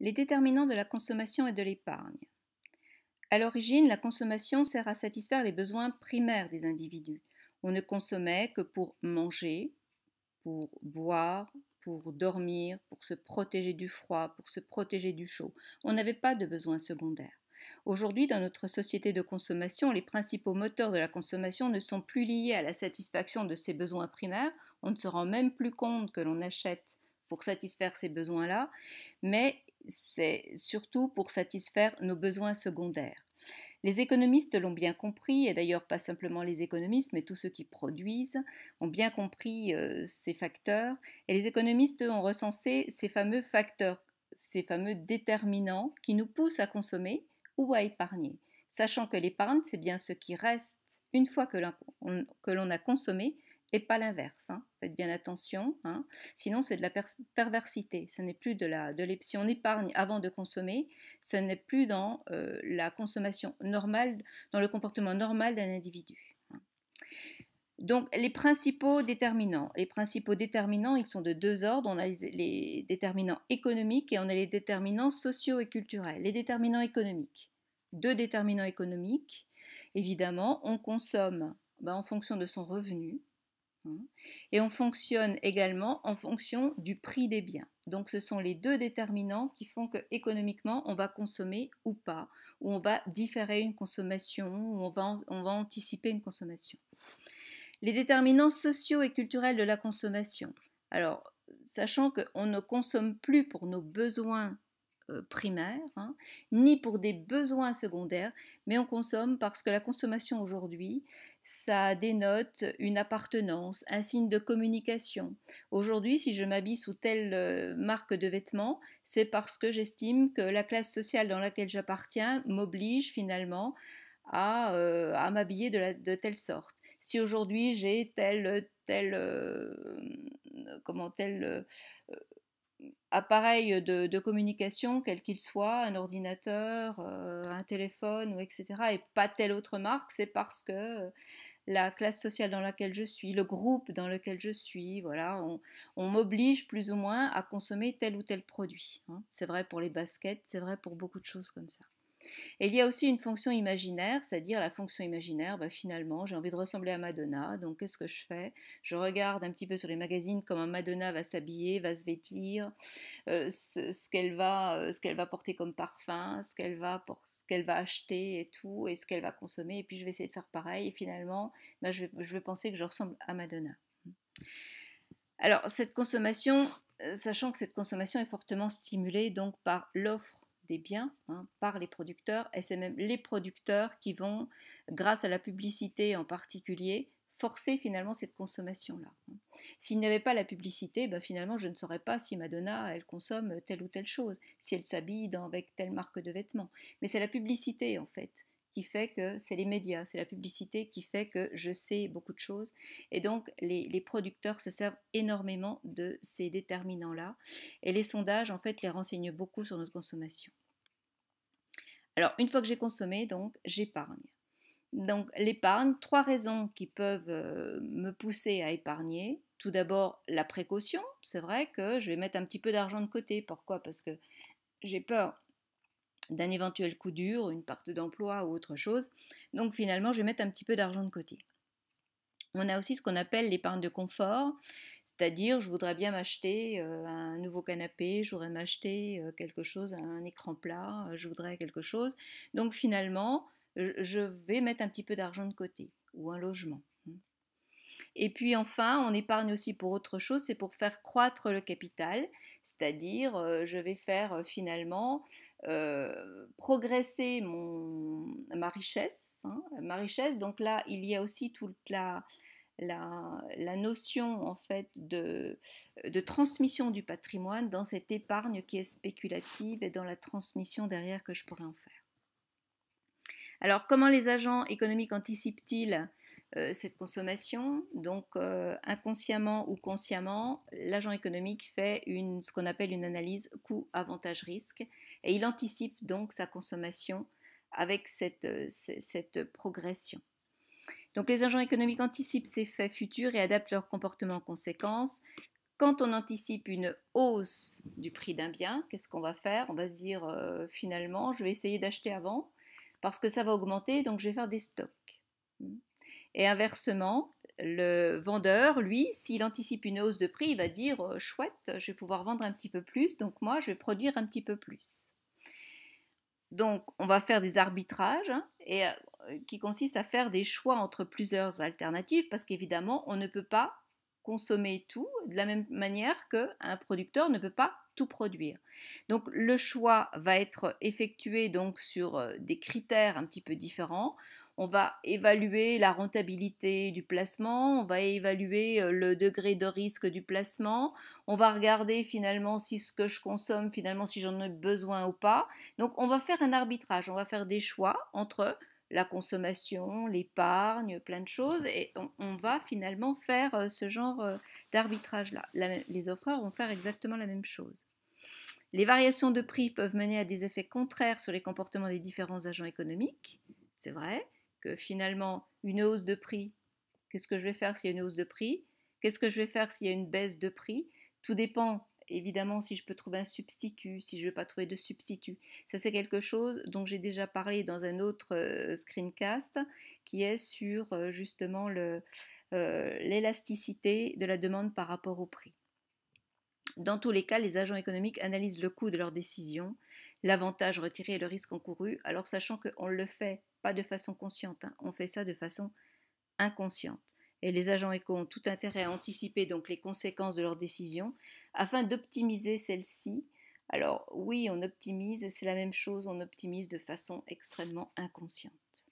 Les déterminants de la consommation et de l'épargne. À l'origine, la consommation sert à satisfaire les besoins primaires des individus. On ne consommait que pour manger, pour boire, pour dormir, pour se protéger du froid, pour se protéger du chaud. On n'avait pas de besoins secondaires. Aujourd'hui, dans notre société de consommation, les principaux moteurs de la consommation ne sont plus liés à la satisfaction de ces besoins primaires. On ne se rend même plus compte que l'on achète pour satisfaire ces besoins-là, mais c'est surtout pour satisfaire nos besoins secondaires. Les économistes l'ont bien compris, et d'ailleurs pas simplement les économistes, mais tous ceux qui produisent ont bien compris ces facteurs, et les économistes ont recensé ces fameux facteurs, ces fameux déterminants qui nous poussent à consommer ou à épargner, sachant que l'épargne, c'est bien ce qui reste une fois que l'on a consommé, et pas l'inverse. Faites bien attention, sinon c'est de la perversité. Ce n'est plus si on épargne avant de consommer, ce n'est plus dans la consommation normale, dans le comportement normal d'un individu. Donc les principaux déterminants, ils sont de deux ordres. On a les déterminants économiques et on a les déterminants sociaux et culturels. Les déterminants économiques, deux déterminants économiques, évidemment, on consomme en fonction de son revenu. Et on fonctionne également en fonction du prix des biens. Donc ce sont les deux déterminants qui font que économiquement on va consommer ou pas, ou on va différer une consommation, ou on va anticiper une consommation. Les déterminants sociaux et culturels de la consommation. Alors, sachant qu'on ne consomme plus pour nos besoins primaires, ni pour des besoins secondaires, mais on consomme parce que la consommation aujourd'hui, ça dénote une appartenance, un signe de communication. Aujourd'hui, si je m'habille sous telle marque de vêtements, c'est parce que j'estime que la classe sociale dans laquelle j'appartiens m'oblige finalement à m'habiller de telle sorte. Si aujourd'hui j'ai tel appareil de communication, quel qu'il soit, un ordinateur, un téléphone, etc., et pas telle autre marque, c'est parce que la classe sociale dans laquelle je suis, le groupe dans lequel je suis, voilà, on m'oblige plus ou moins à consommer tel ou tel produit. C'est vrai pour les baskets, c'est vrai pour beaucoup de choses comme ça. Et il y a aussi une fonction imaginaire, c'est-à-dire la fonction imaginaire, finalement, j'ai envie de ressembler à Madonna, donc qu'est-ce que je fais? Je regarde un petit peu sur les magazines comment Madonna va s'habiller, va se vêtir, ce qu'elle va porter comme parfum, ce qu'elle va acheter et tout, et ce qu'elle va consommer, et puis je vais essayer de faire pareil, et finalement, je vais penser que je ressemble à Madonna. Alors, cette consommation, sachant que cette consommation est fortement stimulée donc par l'offre des biens par les producteurs, et c'est même les producteurs qui vont, grâce à la publicité en particulier, forcer finalement cette consommation-là. S'il n'y avait pas la publicité, finalement je ne saurais pas si Madonna elle consomme telle ou telle chose, si elle s'habille avec telle marque de vêtements. Mais c'est la publicité en fait qui fait que c'est les médias, c'est la publicité qui fait que je sais beaucoup de choses. Et donc les producteurs se servent énormément de ces déterminants-là. Et les sondages en fait les renseignent beaucoup sur notre consommation. Alors une fois que j'ai consommé, donc j'épargne. Donc l'épargne, trois raisons qui peuvent me pousser à épargner. Tout d'abord la précaution, c'est vrai que je vais mettre un petit peu d'argent de côté. Pourquoi? Parce que j'ai peur d'un éventuel coup dur, une perte d'emploi ou autre chose. Donc finalement je vais mettre un petit peu d'argent de côté. On a aussi ce qu'on appelle l'épargne de confort, c'est-à-dire je voudrais bien m'acheter un nouveau canapé, je voudrais m'acheter quelque chose, un écran plat, je voudrais quelque chose. Donc finalement, je vais mettre un petit peu d'argent de côté ou un logement. Et puis enfin, on épargne aussi pour autre chose, c'est pour faire croître le capital, c'est-à-dire je vais faire finalement progresser ma richesse, ma richesse. Donc là, il y a aussi toute la notion en fait de transmission du patrimoine dans cette épargne qui est spéculative et dans la transmission derrière que je pourrais en faire. Alors, comment les agents économiques anticipent-ils cette consommation? Donc, inconsciemment ou consciemment, l'agent économique fait ce qu'on appelle une analyse coût-avantage-risque et il anticipe donc sa consommation avec cette progression. Donc, les agents économiques anticipent ces faits futurs et adaptent leur comportement en conséquence. Quand on anticipe une hausse du prix d'un bien, qu'est-ce qu'on va faire? On va se dire finalement, je vais essayer d'acheter avant parce que ça va augmenter, donc je vais faire des stocks. Et inversement, le vendeur, lui, s'il anticipe une hausse de prix, il va dire chouette, je vais pouvoir vendre un petit peu plus, donc moi je vais produire un petit peu plus. Donc on va faire des arbitrages qui consistent à faire des choix entre plusieurs alternatives parce qu'évidemment on ne peut pas consommer tout de la même manière qu'un producteur ne peut pas tout produire. Donc le choix va être effectué donc sur des critères un petit peu différents. On va évaluer la rentabilité du placement, on va évaluer le degré de risque du placement, on va regarder finalement si ce que je consomme, finalement si j'en ai besoin ou pas. Donc on va faire un arbitrage, on va faire des choix entre la consommation, l'épargne, plein de choses, et on va finalement faire ce genre d'arbitrage-là. Les offreurs vont faire exactement la même chose. Les variations de prix peuvent mener à des effets contraires sur les comportements des différents agents économiques. C'est vrai que finalement, une hausse de prix, qu'est-ce que je vais faire s'il y a une hausse de prix? Qu'est-ce que je vais faire s'il y a une baisse de prix? Tout dépend évidemment si je peux trouver un substitut, si je ne vais pas trouver de substitut. Ça, c'est quelque chose dont j'ai déjà parlé dans un autre screencast qui est sur justement l'élasticité de la demande par rapport au prix. Dans tous les cas, les agents économiques analysent le coût de leurs décisions, l'avantage retiré et le risque encouru, alors sachant qu'on ne le fait pas de façon consciente, on fait ça de façon inconsciente. Et les agents éco ont tout intérêt à anticiper donc les conséquences de leurs décisions afin d'optimiser celles-ci. Alors oui, on optimise et c'est la même chose, on optimise de façon extrêmement inconsciente.